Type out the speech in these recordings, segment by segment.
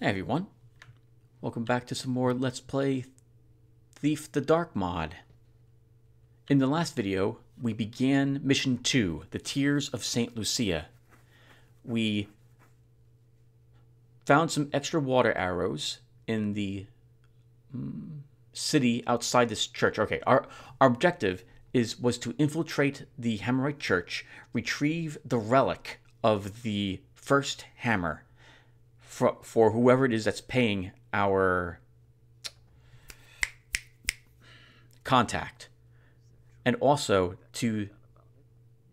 Hey everyone, welcome back to some more Let's Play Thief the Dark mod. In the last video, we began Mission 2, the Tears of St. Lucia. We found some extra water arrows in the city outside this church. Okay, our objective was to infiltrate the Hammerite church, retrieve the relic of the first hammer, for whoever it is that's paying our contact, and also to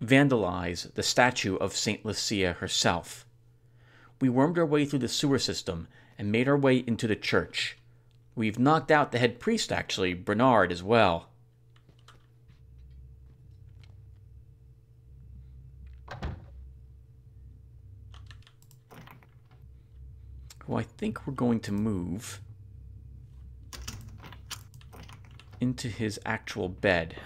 vandalize the statue of St. Lucia herself. We wormed our way through the sewer system and made our way into the church. We've knocked out the head priest, actually, Bernard, as well. Who I think we're going to move into his actual bed.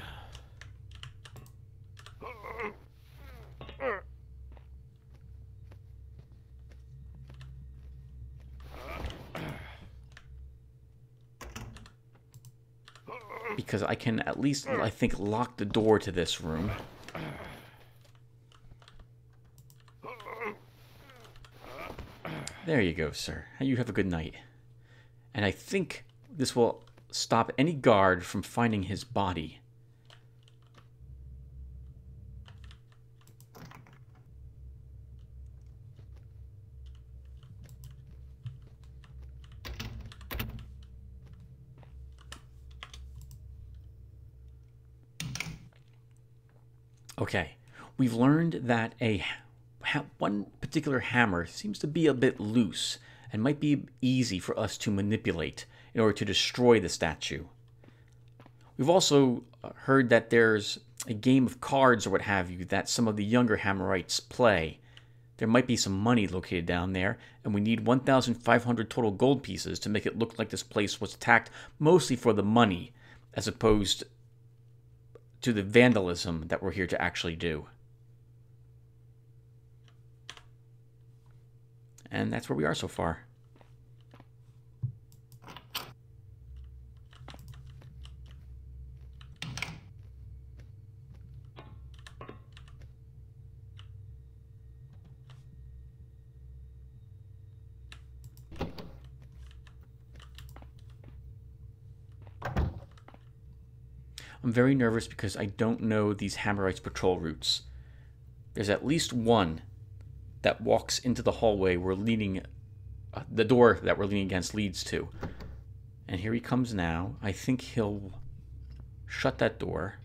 Because I can at least, I think, lock the door to this room. There you go, sir. You have a good night. And I think this will stop any guard from finding his body. Okay, we've learned that one particular hammer seems to be a bit loose and might be easy for us to manipulate in order to destroy the statue. We've also heard that there's a game of cards or what have you that some of the younger Hammerites play. There might be some money located down there, and we need 1,500 total gold pieces to make it look like this place was attacked mostly for the money, as opposed to the vandalism that we're here to actually do. And that's where we are so far. I'm very nervous because I don't know these Hammerites' patrol routes. There's at least one that walks into the hallway we're leaning, the door that we're leaning against leads to. And here he comes now. I think he'll shut that door.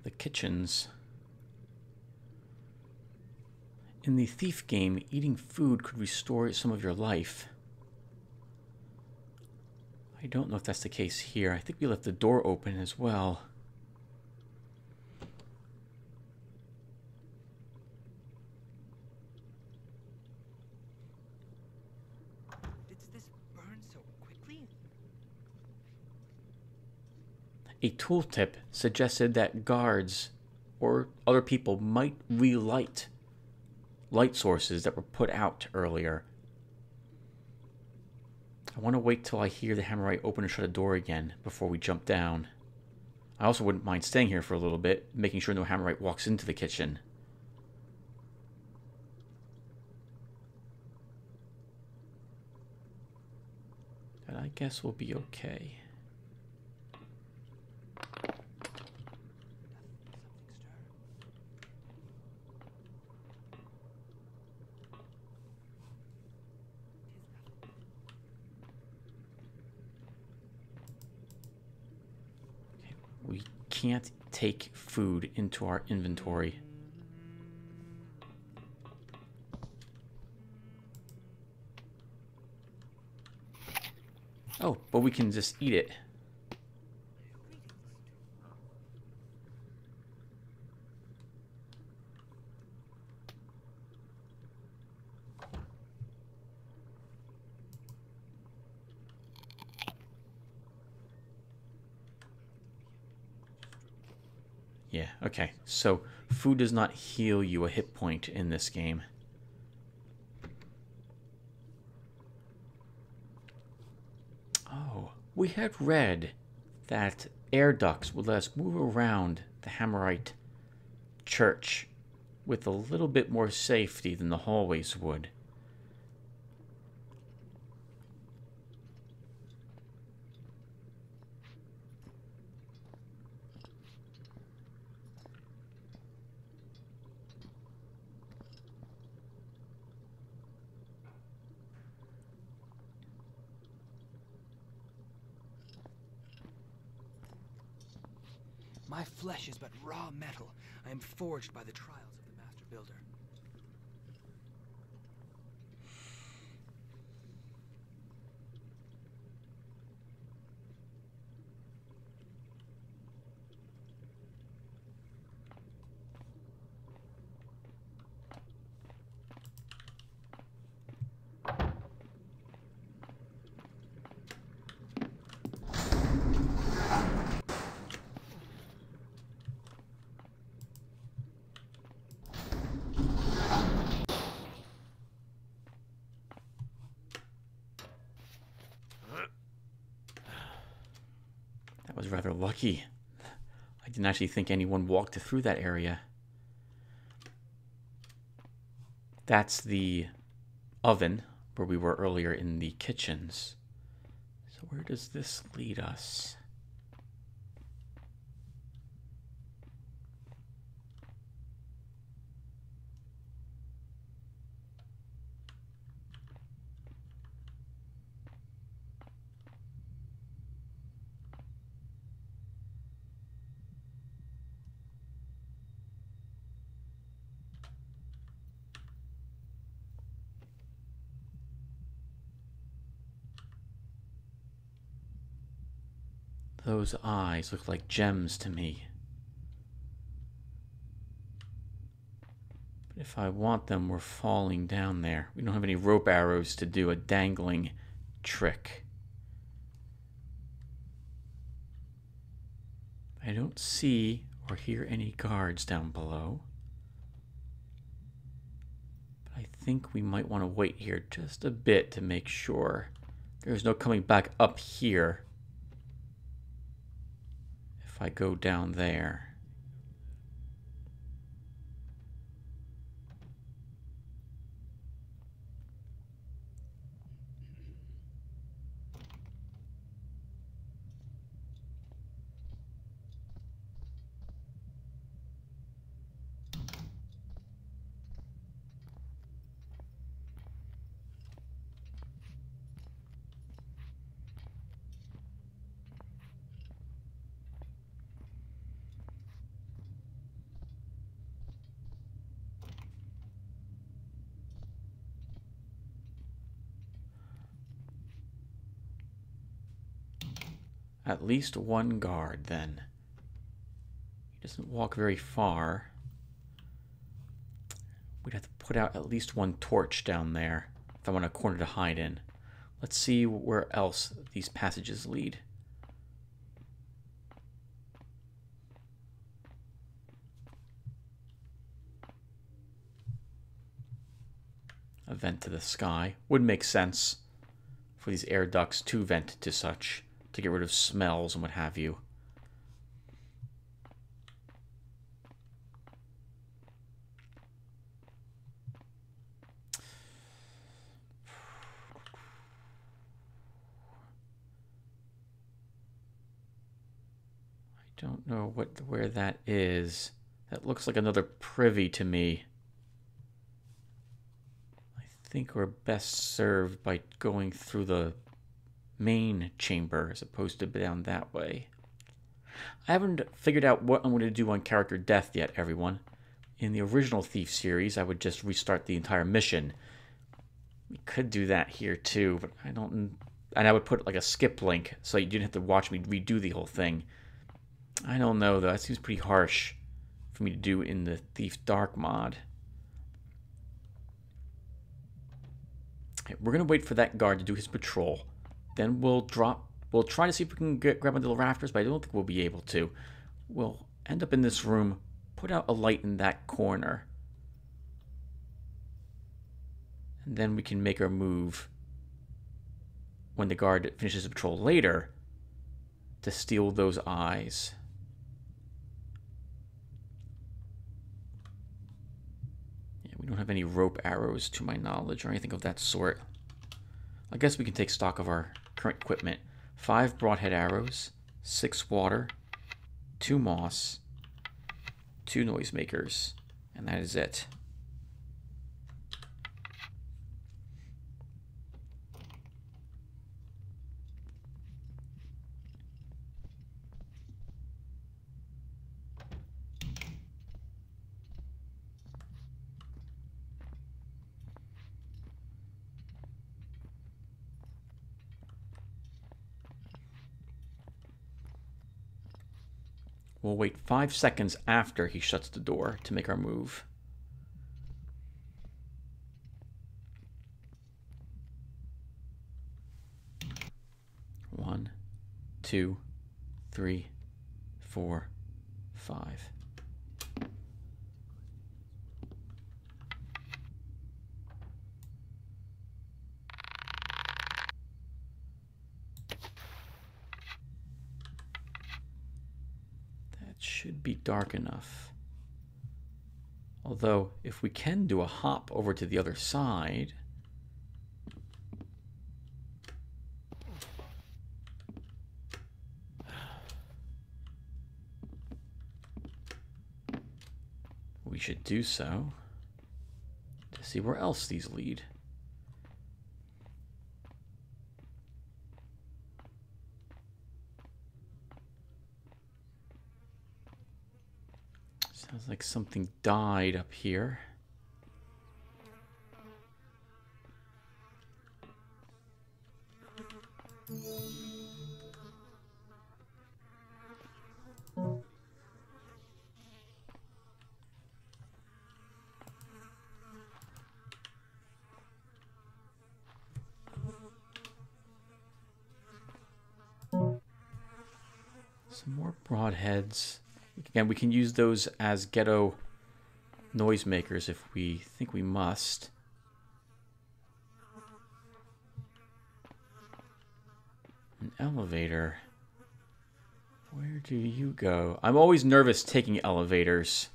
The kitchens. In the Thief game, eating food could restore some of your life. I don't know if that's the case here. I think we left the door open as well. Did this burn so quickly? A tooltip suggested that guards or other people might relight light sources that were put out earlier. I want to wait till I hear the Hammerite open and shut a door again before we jump down. I also wouldn't mind staying here for a little bit, making sure no Hammerite walks into the kitchen. I guess we'll be okay. We can't take food into our inventory. Oh, but we can just eat it. Yeah, okay. So, food does not heal you a hit point in this game. Oh, we had read that air ducts would let us move around the Hammerite church with a little bit more safety than the hallways would. My flesh is but raw metal. I am forged by the trials of the Master Builder. That was rather lucky. I didn't actually think anyone walked through that area. That's the oven where we were earlier in the kitchens. So where does this lead us? Those eyes look like gems to me. But if I want them, we're falling down there. We don't have any rope arrows to do a dangling trick. I don't see or hear any guards down below. But I think we might want to wait here just a bit to make sure there's no coming back up here. If I go down there. At least one guard, then. He doesn't walk very far. We'd have to put out at least one torch down there if I want a corner to hide in. Let's see where else these passages lead. A vent to the sky would make sense for these air ducts to vent to such, to get rid of smells and what have you. Don't know where that is. That looks like another privy to me. I think we're best served by going through the main chamber as opposed to down that way. I haven't figured out what I'm going to do on character death yet, everyone. In the original Thief series, I would just restart the entire mission. We could do that here too, but I don't... And I would put like a skip link so you didn't have to watch me redo the whole thing. I don't know though, that seems pretty harsh for me to do in the Thief Dark mod. Okay, we're going to wait for that guard to do his patrol. Then we'll try to see if we can grab onto the rafters, but I don't think we'll be able to. We'll end up in this room, put out a light in that corner. And then we can make our move when the guard finishes the patrol later to steal those eyes. Yeah, we don't have any rope arrows to my knowledge or anything of that sort. I guess we can take stock of our current equipment. 5 broadhead arrows, 6 water, 2 moss, 2 noisemakers, and that is it. We'll wait 5 seconds after he shuts the door to make our move. One, 2, 3, 4, 5. Should be dark enough. Although, if we can do a hop over to the other side... we should do so to see where else these lead. Sounds like something died up here. Some more broadheads. Again, we can use those as ghetto noisemakers if we think we must. An elevator. Where do you go? I'm always nervous taking elevators.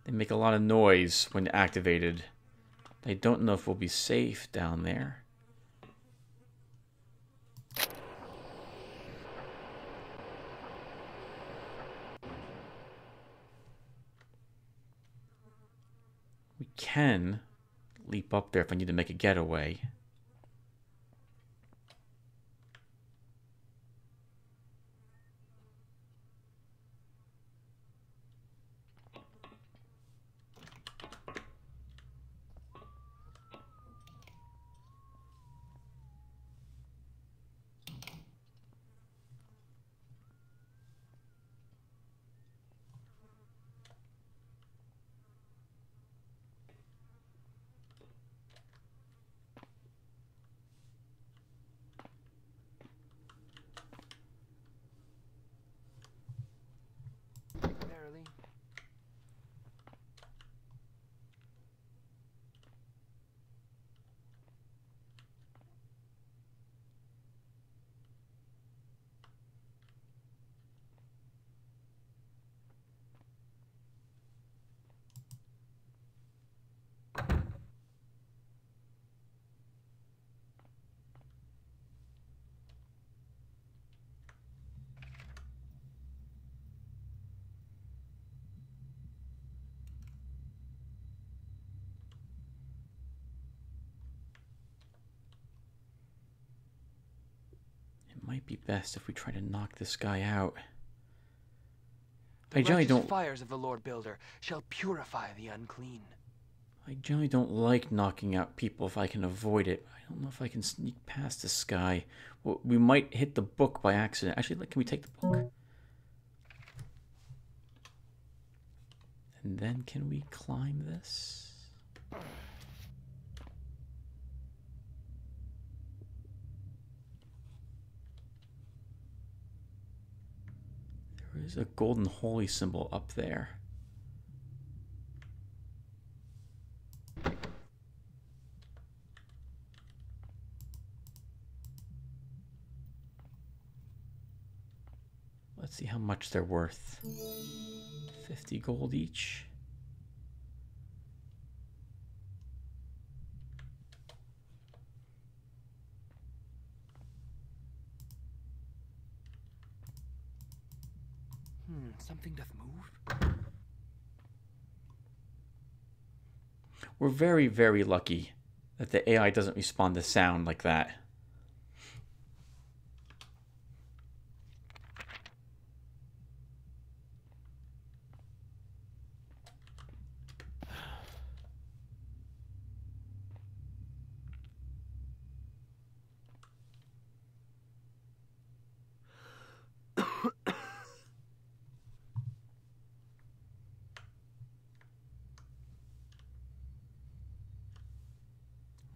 They make a lot of noise when activated. I don't know if we'll be safe down there. We can leap up there if I need to make a getaway. might be best if we try to knock this guy out. The I generally righteous don't... fires of the Lord Builder shall purify the unclean. I generally don't like knocking out people if I can avoid it. I don't know if I can sneak past this guy. Well, we might hit the book by accident. Actually, can we take the book? And then can we climb this? There is a golden holy symbol up there. Let's see how much they're worth. 50 gold each. Something doth move. We're very, very lucky that the AI doesn't respond to sound like that.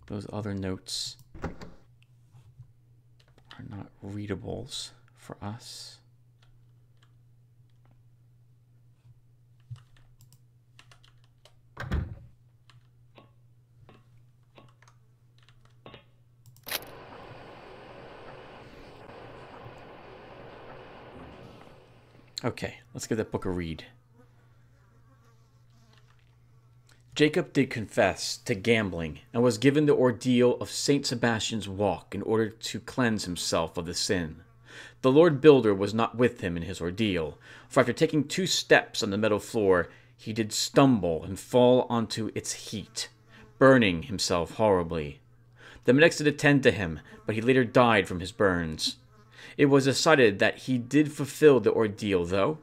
Those other notes are not readables for us. Okay, let's give that book a read. Jacob did confess to gambling and was given the ordeal of St. Sebastian's walk in order to cleanse himself of the sin. The Lord Builder was not with him in his ordeal, for after taking 2 steps on the meadow floor, he did stumble and fall onto its heat, burning himself horribly. The medics did attend to him, but he later died from his burns. It was decided that he did fulfill the ordeal, though.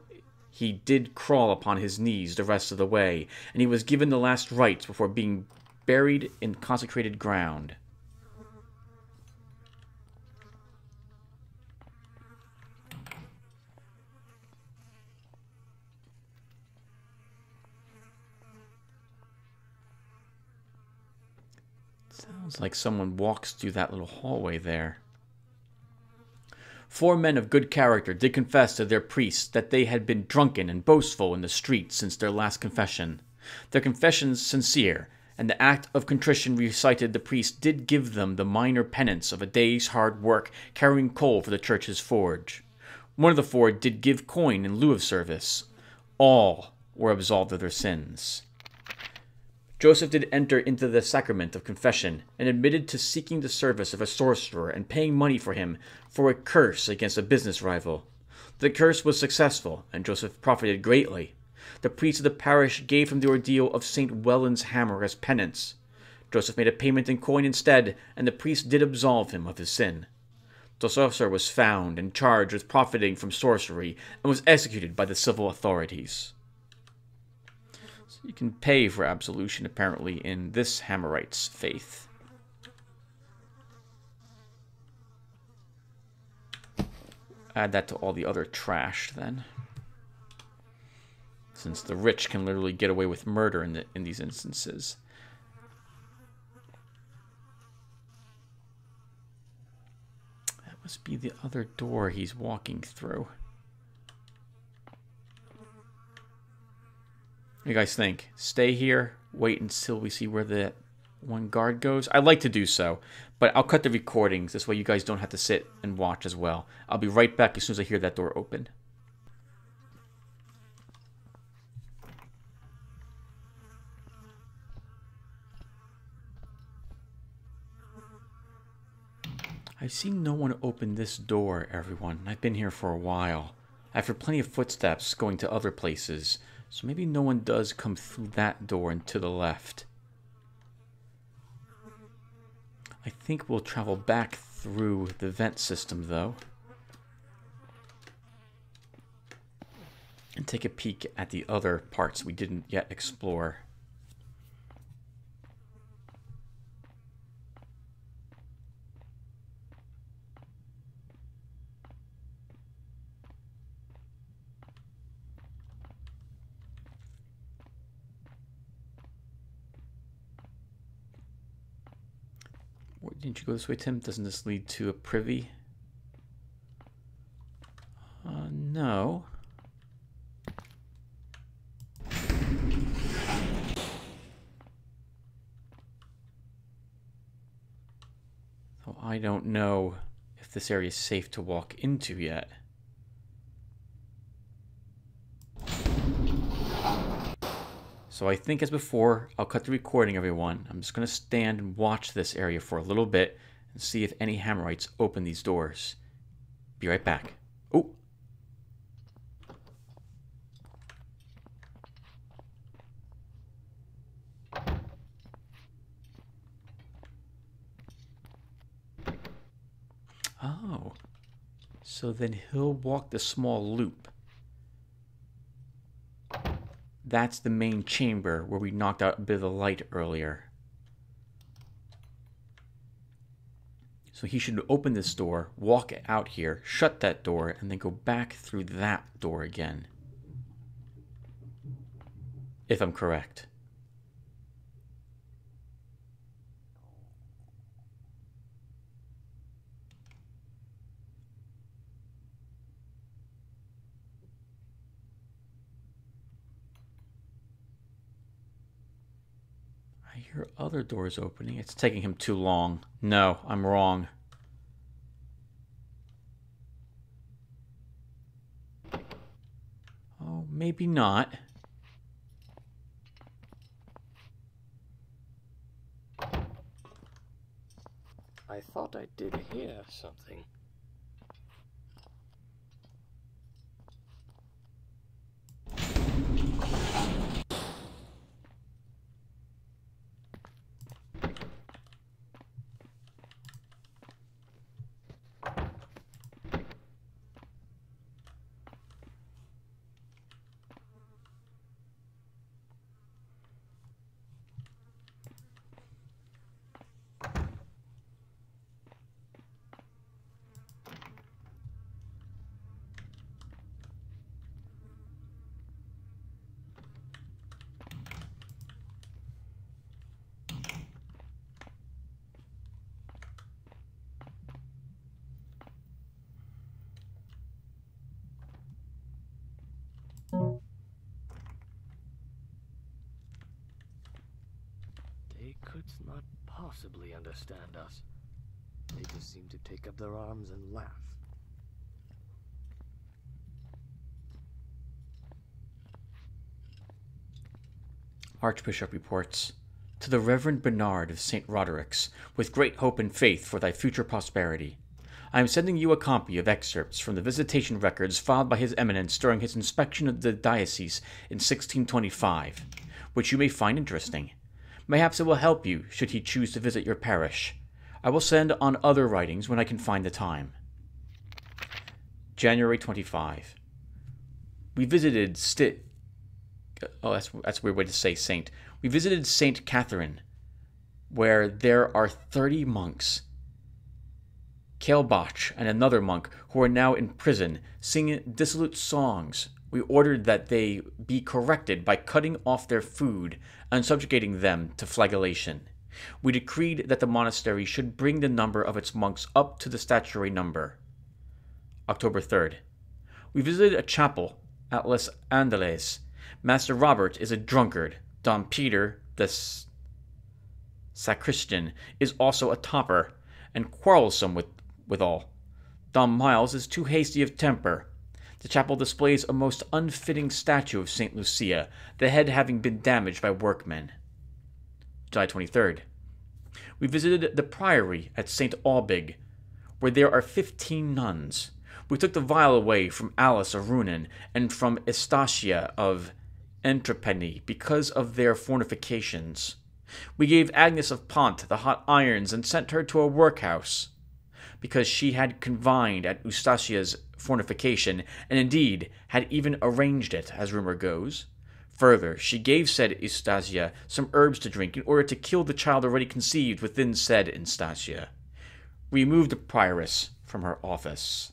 He did crawl upon his knees the rest of the way, and he was given the last rites before being buried in consecrated ground. Sounds like someone walks through that little hallway there. 4 men of good character did confess to their priests that they had been drunken and boastful in the streets since their last confession. Their confessions sincere, and the act of contrition recited, the priest did give them the minor penance of a day's hard work carrying coal for the church's forge. One of the 4 did give coin in lieu of service. All were absolved of their sins. Joseph did enter into the sacrament of confession, and admitted to seeking the service of a sorcerer and paying money for him for a curse against a business rival. The curse was successful, and Joseph profited greatly. The priest of the parish gave him the ordeal of St. Welland's hammer as penance. Joseph made a payment in coin instead, and the priest did absolve him of his sin. The sorcerer was found and charged with profiting from sorcery, and was executed by the civil authorities. You can pay for absolution, apparently, in this Hammerite's faith. Add that to all the other trash, then. Since the rich can literally get away with murder in these instances. That must be the other door he's walking through. What do you guys think? Stay here, wait until we see where the one guard goes? I'd like to do so, but I'll cut the recordings. This way you guys don't have to sit and watch as well. I'll be right back as soon as I hear that door open. I've seen no one open this door, everyone. I've been here for a while. I've heard plenty of footsteps going to other places. So maybe no one does come through that door and to the left. I think we'll travel back through the vent system, though. and take a peek at the other parts we didn't yet explore. Didn't you go this way, Tim? Doesn't this lead to a privy? No. So I don't know if this area is safe to walk into yet. So I think, as before, I'll cut the recording, everyone. I'm just going to stand and watch this area for a little bit and see if any Hammerites open these doors. Be right back. Oh! Oh. So then he'll walk the small loop. That's the main chamber where we knocked out a bit of the light earlier. So he should open this door, walk out here, shut that door, and then go back through that door again. If I'm correct. I hear other doors opening. It's taking him too long. No, I'm wrong. Oh, maybe not. I thought I did hear something. They could not possibly understand us. They just seem to take up their arms and laugh. Archbishop reports, "To the Reverend Bernard of St. Roderick's, with great hope and faith for thy future prosperity, I am sending you a copy of excerpts from the visitation records filed by His Eminence during his inspection of the diocese in 1625, which you may find interesting. Perhaps it will help you should he choose to visit your parish. I will send on other writings when I can find the time." January 25. We visited that's a weird way to say saint. We visited St. Catherine, where there are 30 monks, Kailbach and another monk, who are now in prison, sing dissolute songs. We ordered that they be corrected by cutting off their food and subjugating them to flagellation. We decreed that the monastery should bring the number of its monks up to the statutory number. October 3rd. We visited a chapel at Les Andelys. Master Robert is a drunkard. Don Peter, the sacristan, is also a toper, and quarrelsome withal. Don Miles is too hasty of temper. The chapel displays a most unfitting statue of St. Lucia, the head having been damaged by workmen. July 23rd. We visited the priory at St. Albig, where there are 15 nuns. We took the vial away from Alice of Runan and from Estacia of Entrepenny because of their fornications. We gave Agnes of Pont the hot irons and sent her to a workhouse, because she had confined at Eustachia's fortification, and indeed had even arranged it, as rumor goes. Further, she gave said Instasia some herbs to drink in order to kill the child already conceived within said Instasia. We removed the prioress from her office.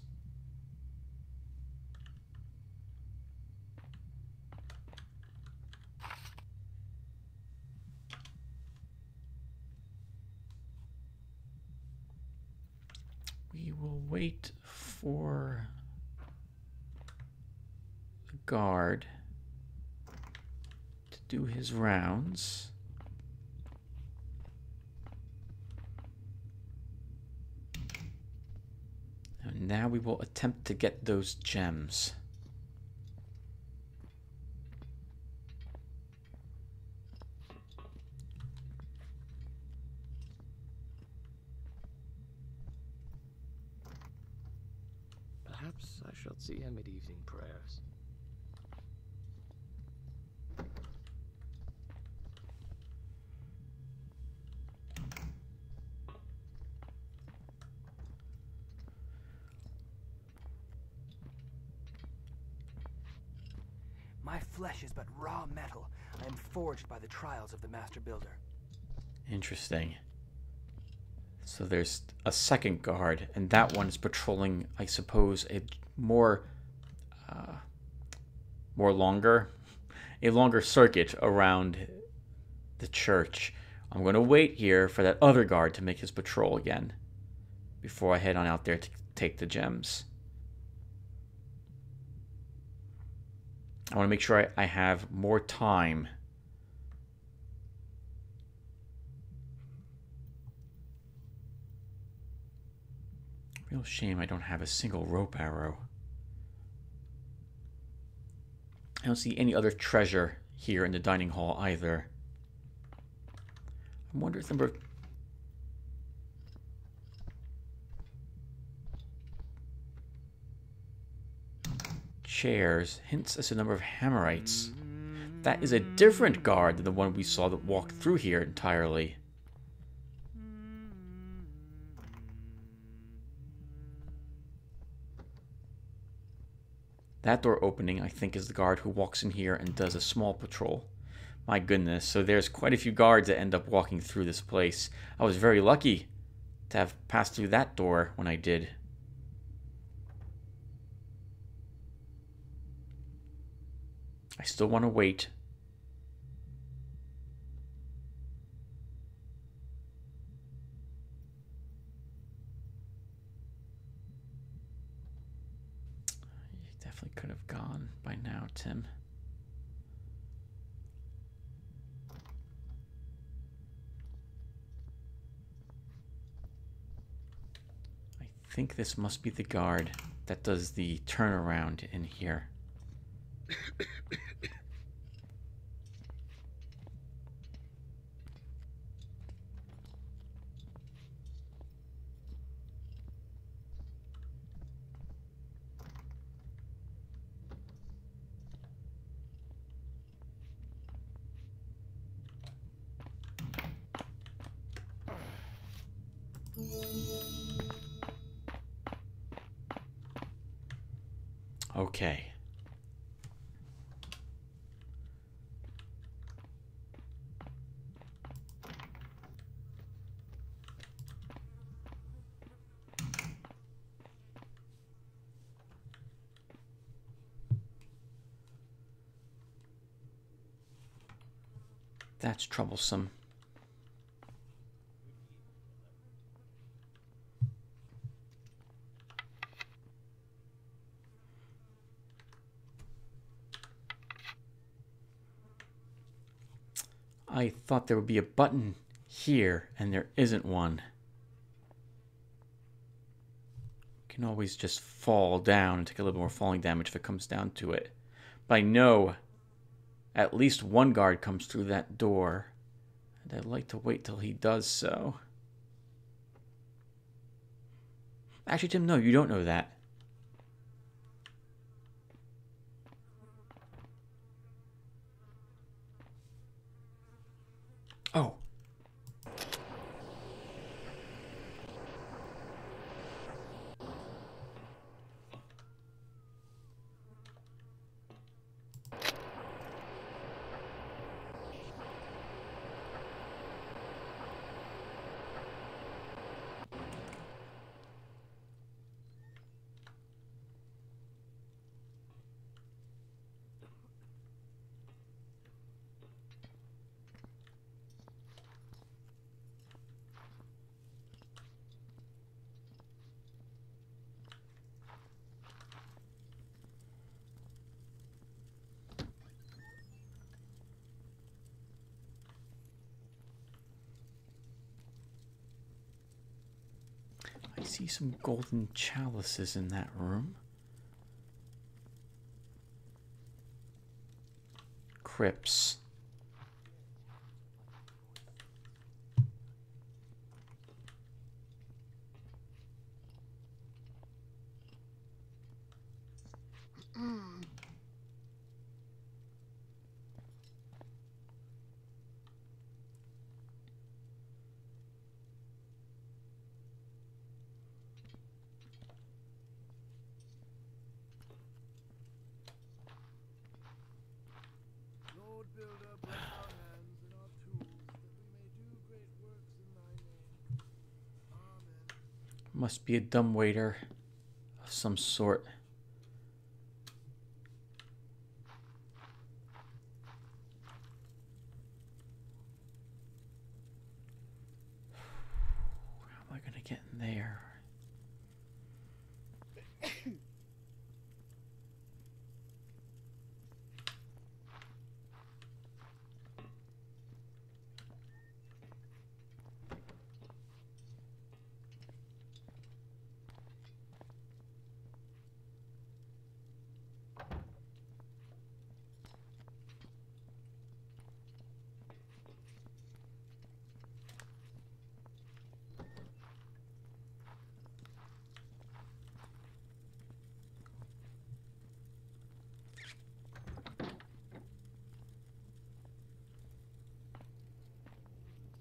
We will wait for the guard to do his rounds. And now we will attempt to get those gems. Perhaps I shall see him at evening prayers. My flesh is but raw metal. I am forged by the trials of the Master Builder. Interesting. So there's a second guard, and that one is patrolling, I suppose, a longer circuit around the church. I'm going to wait here for that other guard to make his patrol again before I head on out there to take the gems. I want to make sure I have more time. Real shame I don't have a single rope arrow. I don't see any other treasure here in the dining hall either. I wonder if the number of... chairs hints as to the number of Hammerites. That is a different guard than the one we saw that walked through here entirely. That door opening, I think, is the guard who walks in here and does a small patrol. My goodness, so there's quite a few guards that end up walking through this place. I was very lucky to have passed through that door when I did. I still want to wait. You definitely could have gone by now, Tim. I think this must be the guard that does the turnaround in here. Okay. That's troublesome. I thought there would be a button here, and there isn't one. You can always just fall down and take a little more falling damage if it comes down to it. But I know at least one guard comes through that door, and I'd like to wait till he does so. Actually, Tim, no, you don't know that. Oh. see some golden chalices in that room. Crypts. Lord, build up bless our hands and our tools, that we may do great works in thy name. Amen. Must be a dumbwaiter of some sort. How am I gonna get in there?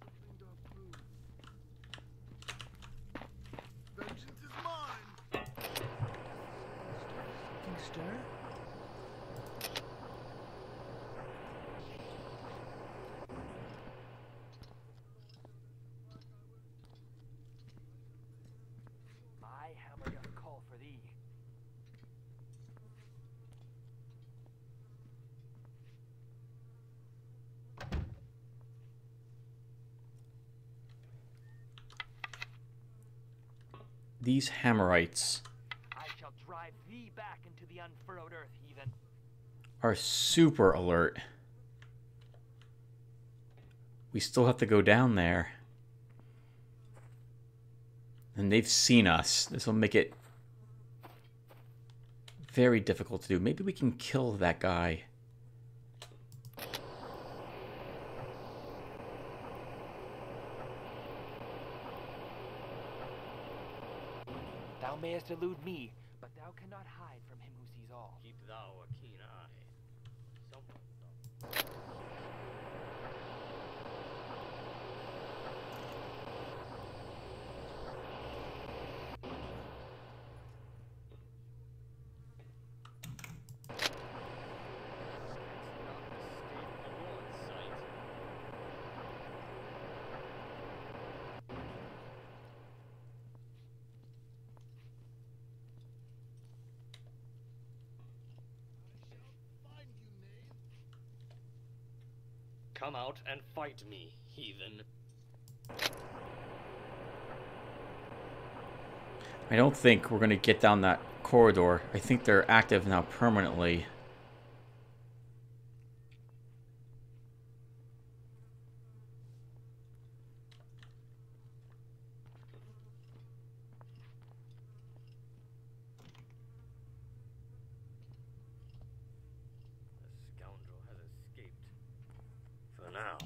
Something doth move. Vengeance is mine. Something stir? My hammer doth call for thee. These Hammerites I shall drive thee back into the unfurrowed earth, heathen. are super alert. We still have to go down there. And they've seen us. This will make it very difficult to do. Maybe we can kill that guy. Thou mayest elude me, but thou cannot hide from him who sees all. Keep thou a keen eye. Someone. Find you, knave. Come out and fight me, heathen. I don't think we're going to get down that corridor. I think they're active now permanently. The scoundrel has escaped. For now.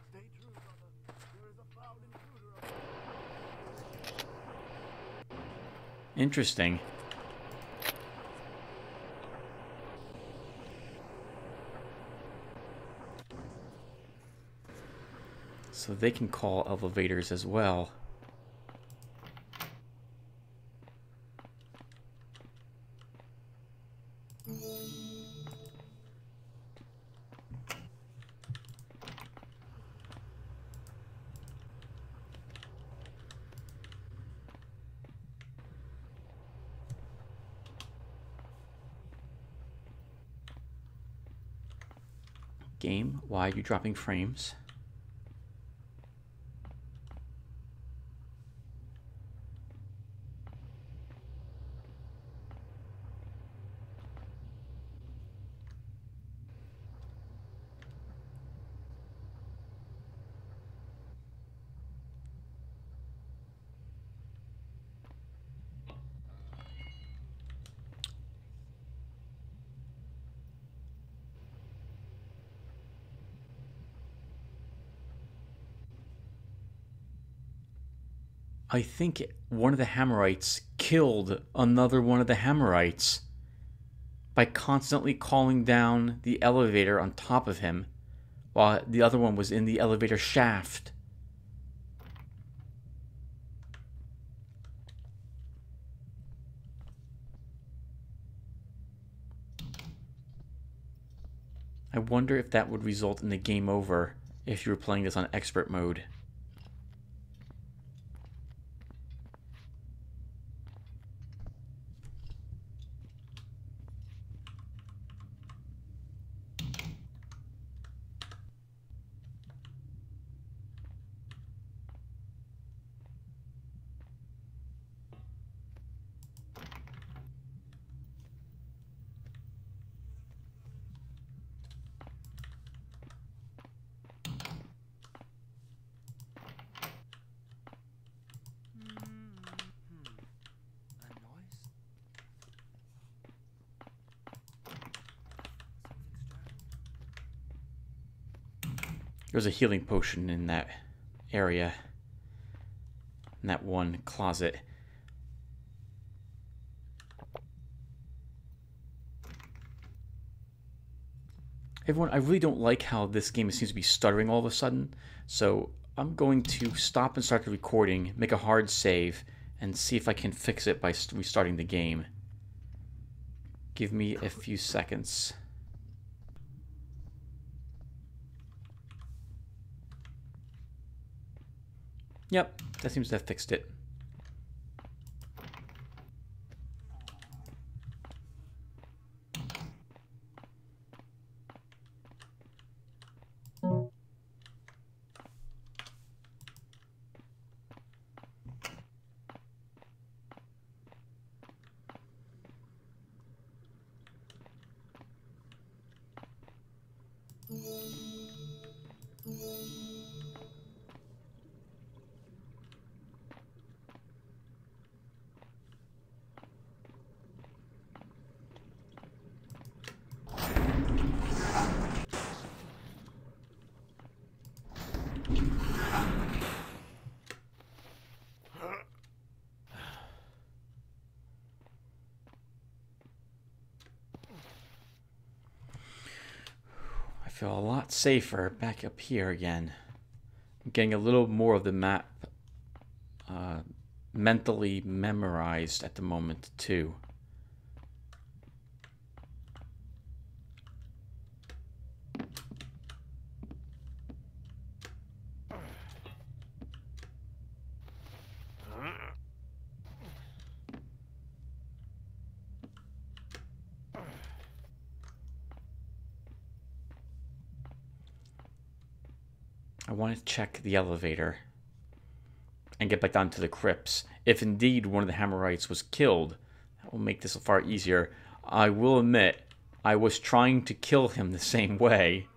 Stay true, brother. There is a foul intruder up. Interesting. So they can call elevators as well. Game, why are you dropping frames? I think one of the Hammerites killed another one of the Hammerites by constantly calling down the elevator on top of him while the other one was in the elevator shaft. I wonder if that would result in the game over if you were playing this on expert mode. A noise? There's a healing potion in that area, in that one closet. Everyone, I really don't like how this game seems to be stuttering all of a sudden, so I'm going to stop and start the recording, make a hard save, and see if I can fix it by restarting the game. Give me a few seconds. Yep, that seems to have fixed it. I feel a lot safer back up here again. I'm getting a little more of the map mentally memorized at the moment, too. I want to check the elevator and get back down to the crypts. If indeed one of the Hammerites was killed, that will make this far easier. I will admit, I was trying to kill him the same way,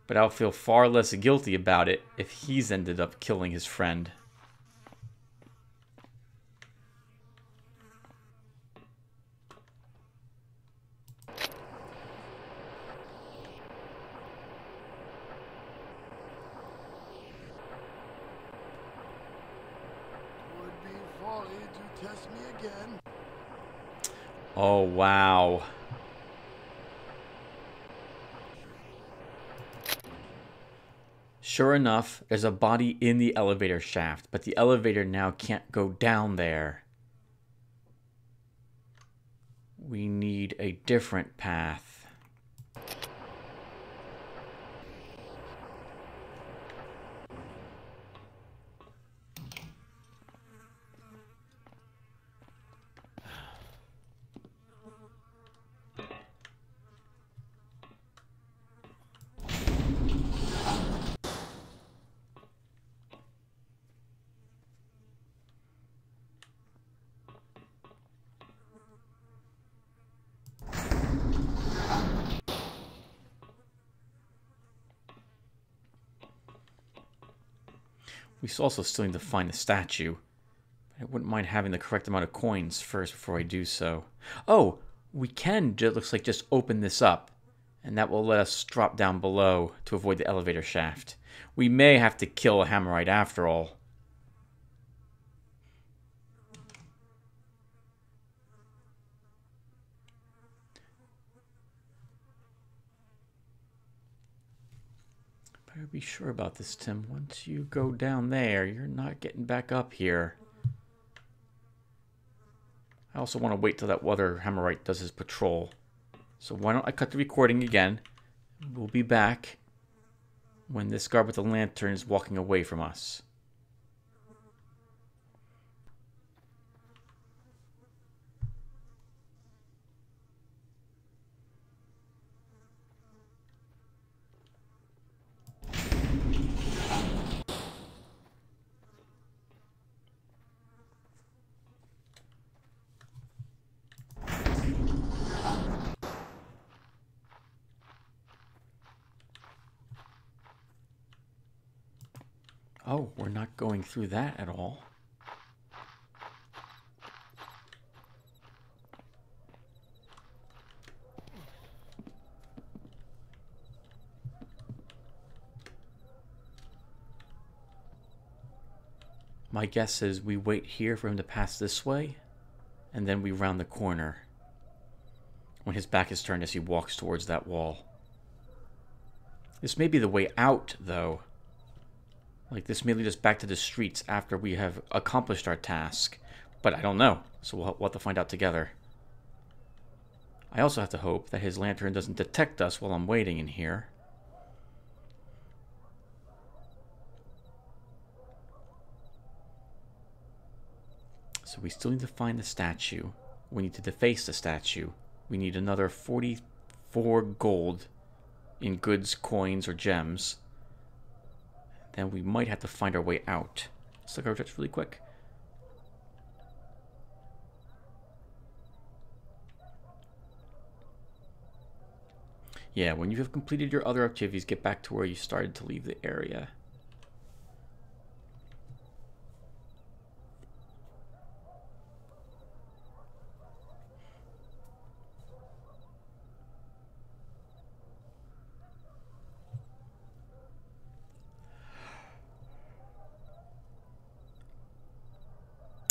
but I'll feel far less guilty about it if he's ended up killing his friend. Would be folly to test me again. Oh, wow. Sure enough, there's a body in the elevator shaft, but the elevator now can't go down there. We need a different path. We also still need to find the statue. But I wouldn't mind having the correct amount of coins first before I do so. Oh, we can, it looks like, just open this up. And that will let us drop down below to avoid the elevator shaft. We may have to kill a Hammerite after all. Better be sure about this, Tim. Once you go down there, you're not getting back up here. I also want to wait till that other Hammerite does his patrol. So why don't I cut the recording again? We'll be back when this guard with the lantern is walking away from us. Oh, we're not going through that at all. My guess is we wait here for him to pass this way, and then we round the corner when his back is turned as he walks towards that wall. This may be the way out, though. Like, this may lead us back to the streets after we have accomplished our task. But I don't know, so we'll have to find out together. I also have to hope that his lantern doesn't detect us while I'm waiting in here. So we still need to find the statue. We need to deface the statue. We need another 44 gold in goods, coins, or gems. Then we might have to find our way out. Let's look at our objectives really quick. Yeah, when you have completed your other activities, get back to where you started to leave the area.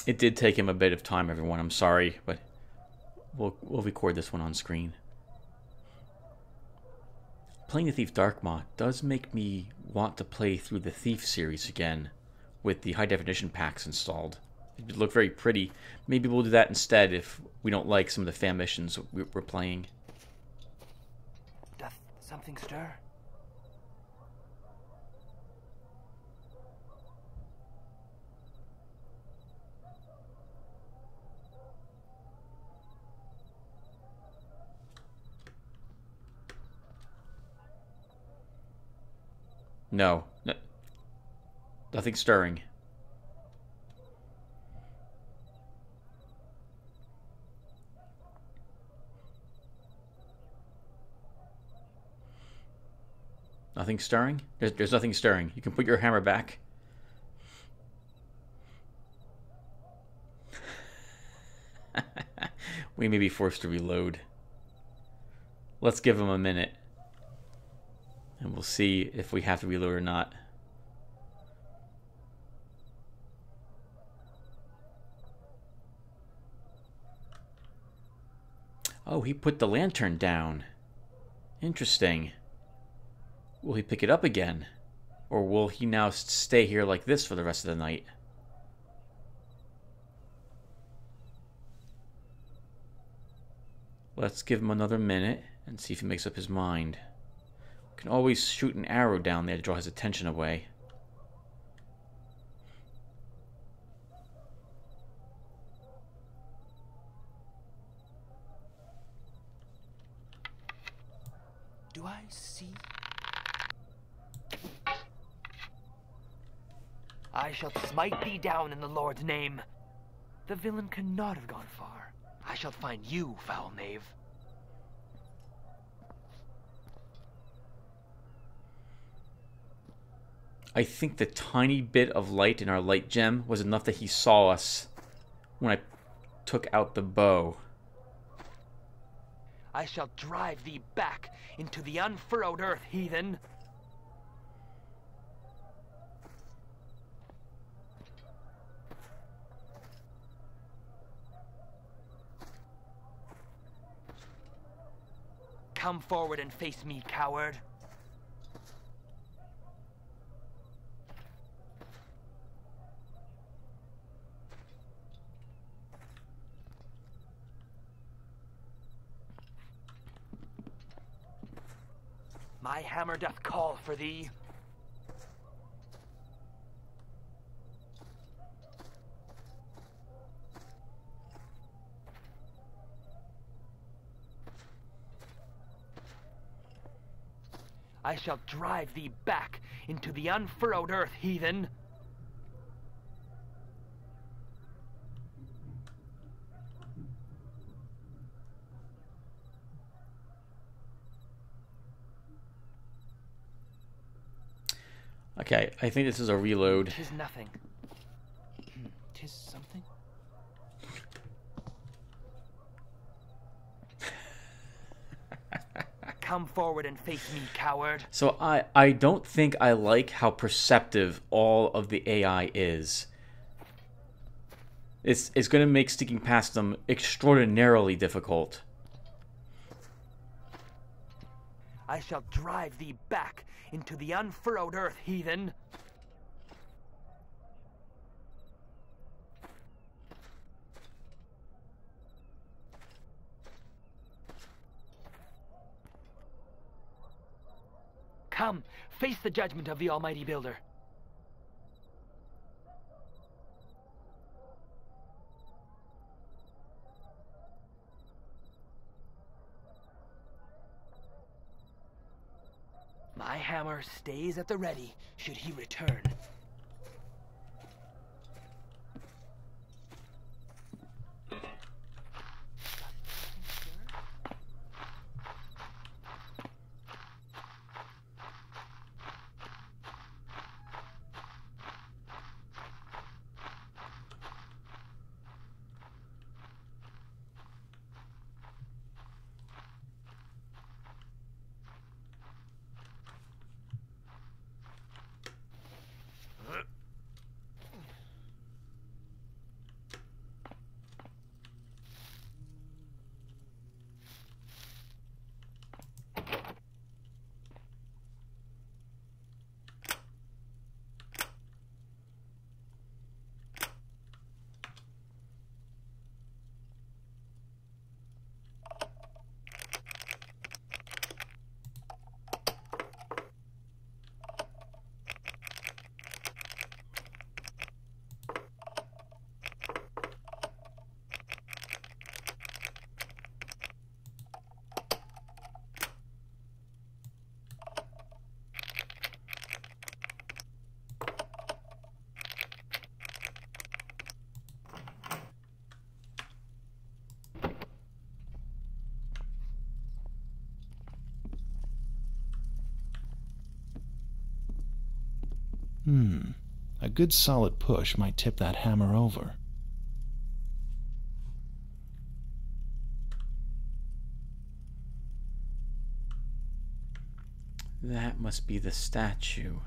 It did take him a bit of time, everyone. I'm sorry, but we'll record this one on screen. Playing the Thief Darkmaw does make me want to play through the Thief series again with the high-definition packs installed. It would look very pretty. Maybe we'll do that instead if we don't like some of the fan missions we're playing. Doth something stir? No. Nothing stirring. Nothing stirring? There's nothing stirring. You can put your hammer back. We may be forced to reload. Let's give him a minute. And we'll see if we have to reload or not. Oh, he put the lantern down. Interesting. Will he pick it up again? Or will he now stay here like this for the rest of the night? Let's give him another minute and see if he makes up his mind. We can always shoot an arrow down there to draw his attention away. Do I see? I shall smite thee down in the Lord's name. The villain cannot have gone far. I shall find you, foul knave. I think the tiny bit of light in our light gem was enough that he saw us when I took out the bow. I shall drive thee back into the unfurrowed earth, heathen. Come forward and face me, coward. My hammer doth call for thee. I shall drive thee back into the unfurrowed earth, heathen. Okay, I think this is a reload. 'Tis nothing. 'Tis something? Come forward and face me, coward. So I don't think I like how perceptive all of the AI is. It's going to make sticking past them extraordinarily difficult. I shall drive thee back into the unfurrowed earth, heathen. Come, face the judgment of the Almighty Builder. My hammer stays at the ready should he return. A good solid push might tip that hammer over. That must be the statue.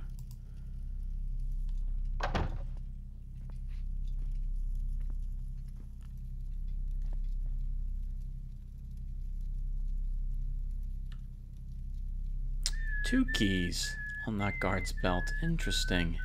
Two keys on that guard's belt. Interesting.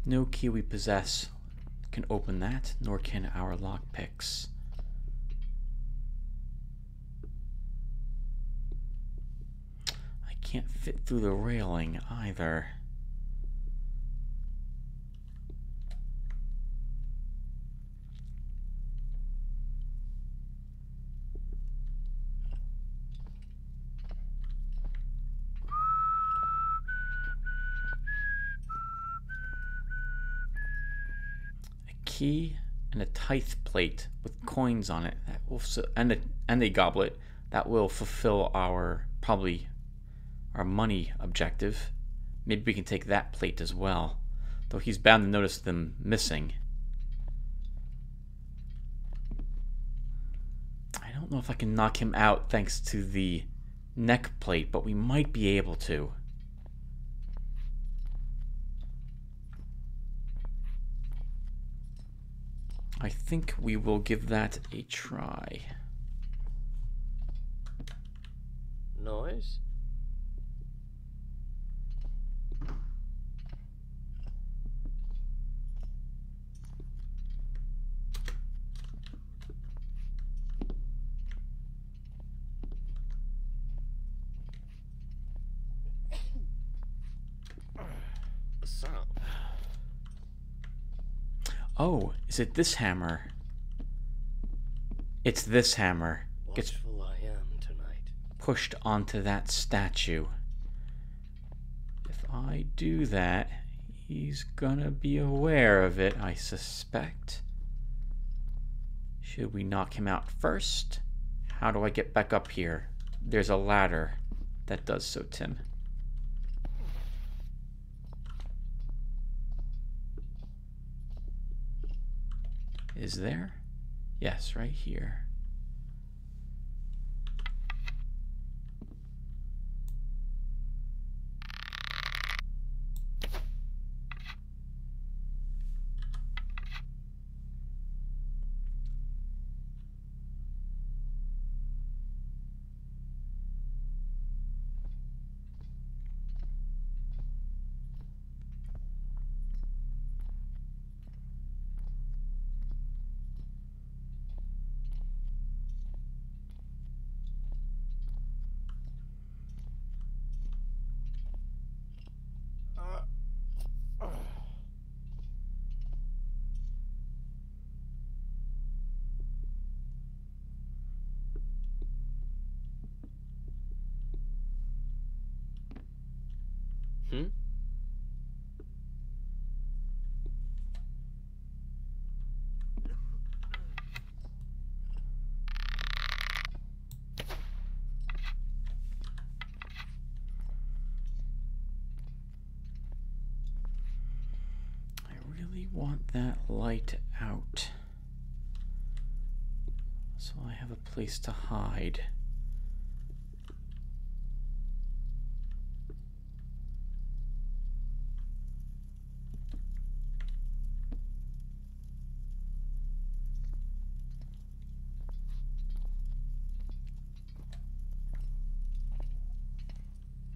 No key we possess can open that, nor can our lockpicks. I can't fit through the railing either. Key and a tithe plate with coins on it that will and a goblet that will fulfill our probably our money objective. maybe we can take that plate as well. Though he's bound to notice them missing. I don't know if I can knock him out thanks to the neck plate, but we might be able to. I think we will give that a try. Noise? Sound. Oh, is it this hammer? It's this hammer. Gets Watchful I am tonight. pushed onto that statue. If I do that, he's gonna be aware of it, I suspect. Should we knock him out first? How do I get back up here? There's a ladder that does so, Tim. Is there? Yes, right here. Hmm? I really want that light out, so I have a place to hide.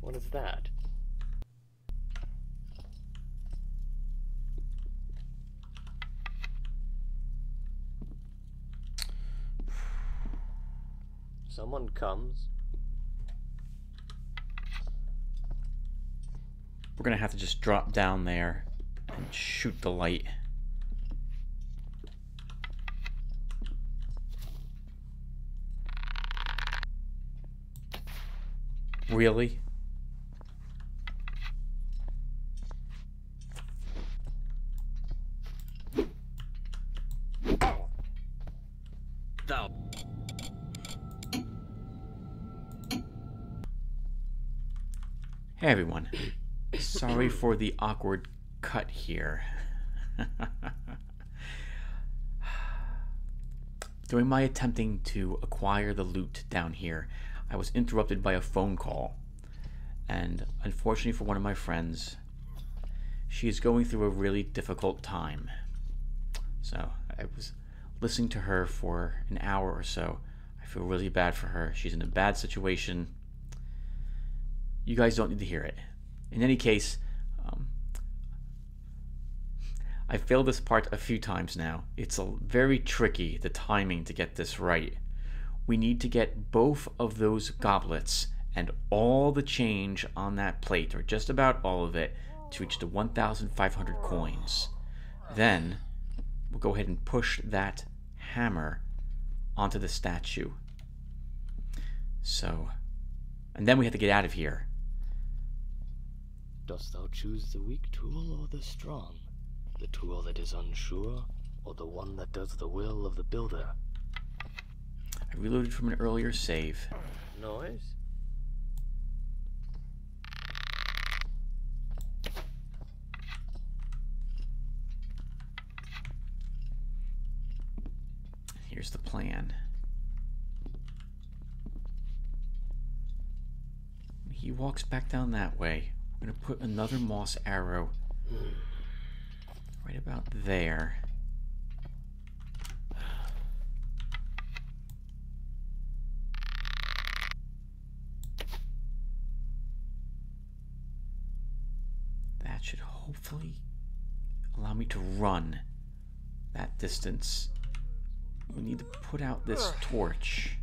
What is that? Someone comes. We're gonna have to just drop down there and shoot the light. Really? Thou. Hey everyone. Sorry for the awkward cut here. During my attempting to acquire the loot down here, I was interrupted by a phone call. And unfortunately for one of my friends, she is going through a really difficult time. So I was listening to her for an hour or so. I feel really bad for her. She's in a bad situation. You guys don't need to hear it. In any case, I failed this part a few times now. It's very tricky, the timing to get this right. We need to get both of those goblets and all the change on that plate, or just about all of it, to reach the 1,500 coins. Then we'll go ahead and push that hammer onto the statue. So, and then we have to get out of here. Dost thou choose the weak tool or the strong? The tool that is unsure, or the one that does the will of the builder? I reloaded from an earlier save. Noise? Here's the plan. When he walks back down that way, we're going to put another moss arrow right about there. That should hopefully allow me to run that distance. We need to put out this torch.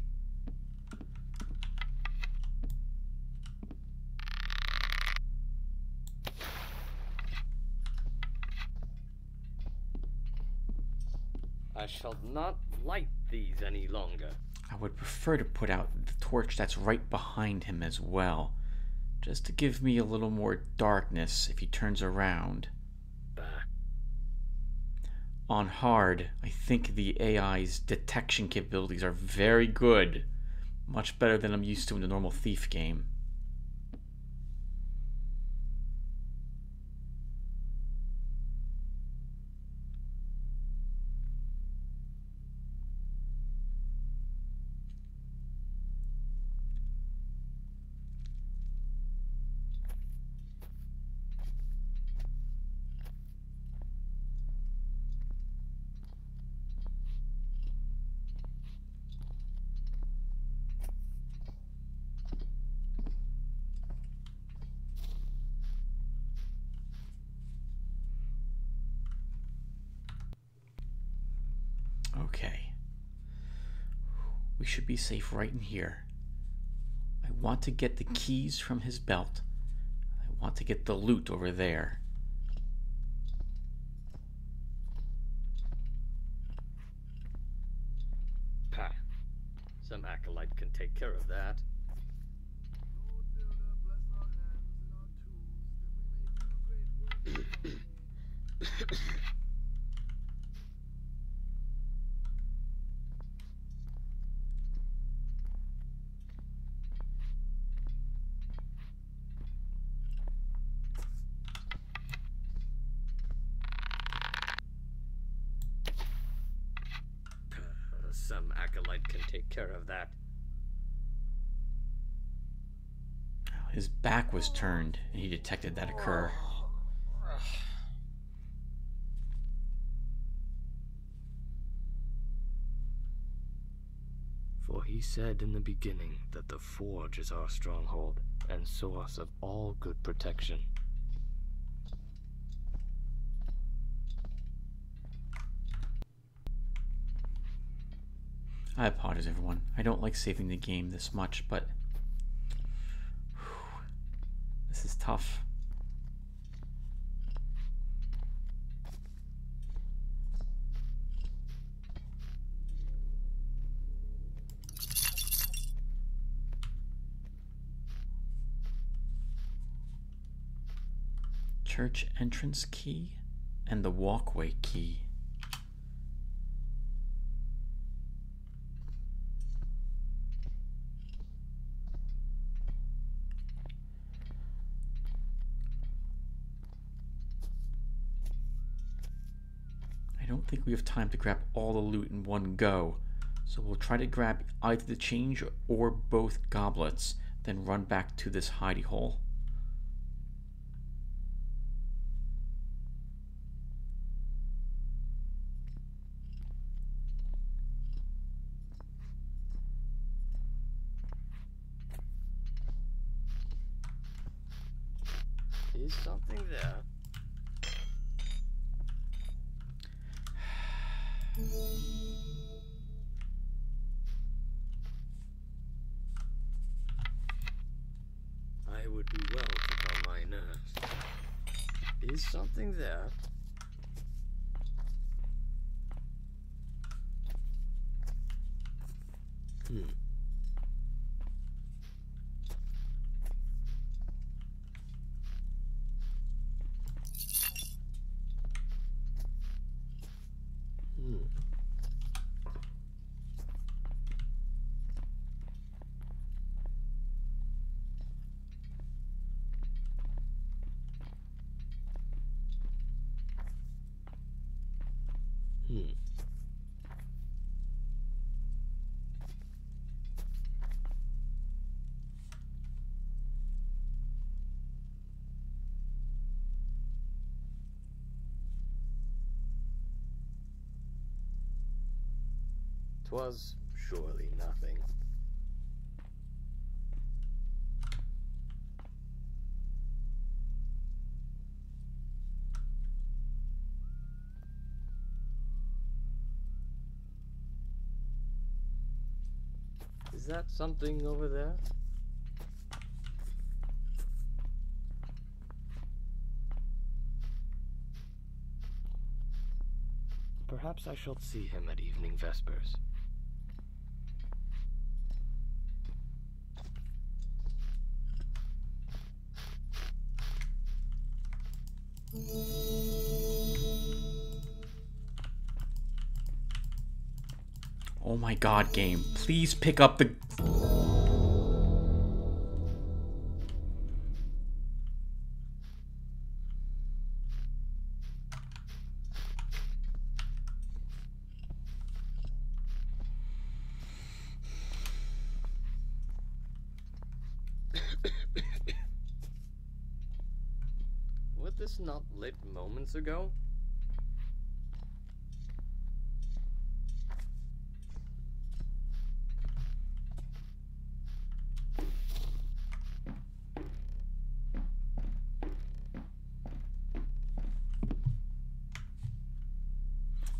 I shall not light these any longer. I would prefer to put out the torch that's right behind him as well, just to give me a little more darkness if he turns around. Bah. On hard, I think the AI's detection capabilities are very good. Much better than I'm used to in the normal Thief game. Okay. We should be safe right in here. I want to get the keys from his belt. I want to get the loot over there. Pah. Some acolyte can take care of that. Lord Builder, bless our hands and our tools, that we may do great works in thy name. Some acolyte can take care of that. His back was turned, and he detected that occur. For he said in the beginning that the forge is our stronghold and source of all good protection. I apologize, everyone. I don't like saving the game this much, but this is tough. Church entrance key and the walkway key. I don't think we have time to grab all the loot in one go, so we'll try to grab either the change or both goblets, then run back to this hidey hole. Is something there? I would do well to calm my nerves. Is something there? Hmm. 'Twas surely nothing. Is that something over there? Perhaps I shall see him at evening vespers. Oh my god, game. Please pick up the... Was this not lit moments ago?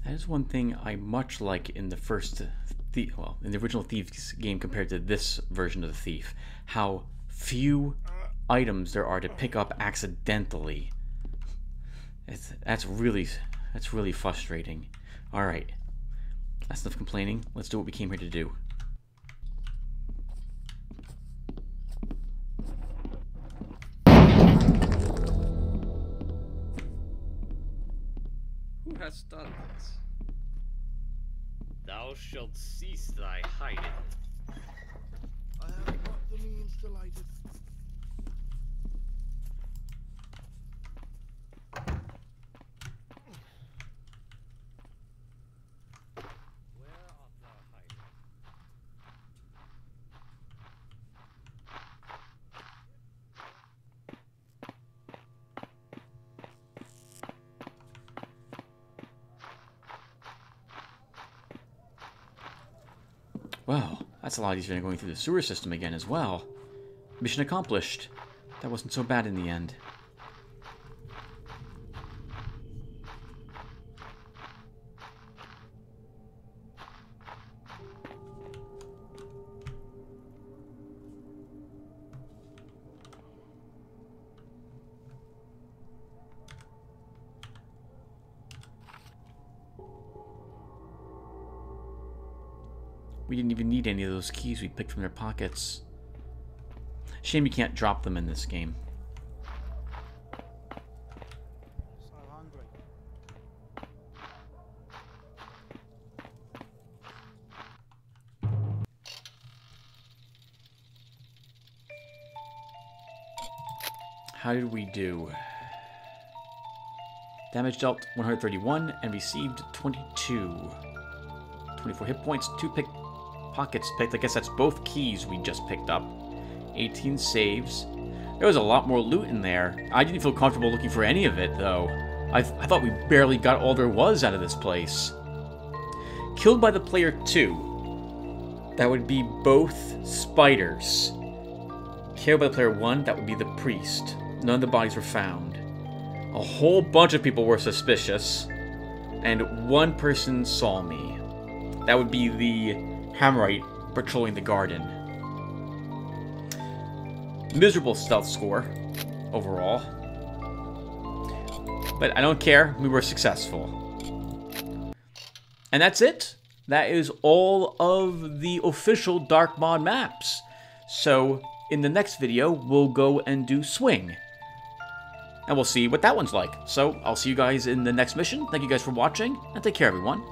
That is one thing I much like in the first, in the original Thieves game compared to this version of the Thief. How few items there are to pick up accidentally. That's really frustrating. All right, that's enough complaining. Let's do what we came here to do. Who has done this? Thou shalt cease thy hiding. I have not the means to light it. Where art thou hiding? Well, that's a lot easier than going through the sewer system again as well. Mission accomplished. That wasn't so bad in the end. We didn't even need any of those keys we picked from their pockets. Shame you can't drop them in this game. So hungry. How did we do? Damage dealt 131 and received 22. 24 hit points, 2 pockets picked. I guess that's both keys we just picked up. 18 saves. There was a lot more loot in there. I didn't feel comfortable looking for any of it, though. I thought we barely got all there was out of this place. Killed by the player 2. That would be both spiders. Killed by the player 1, that would be the priest. None of the bodies were found. A whole bunch of people were suspicious. And one person saw me. That would be the Hammerite patrolling the garden. Miserable stealth score, overall. But I don't care, we were successful. And that's it. That is all of the official Dark Mod maps. So, in the next video, we'll go and do Swing. And we'll see what that one's like. So, I'll see you guys in the next mission. Thank you guys for watching, and take care, everyone.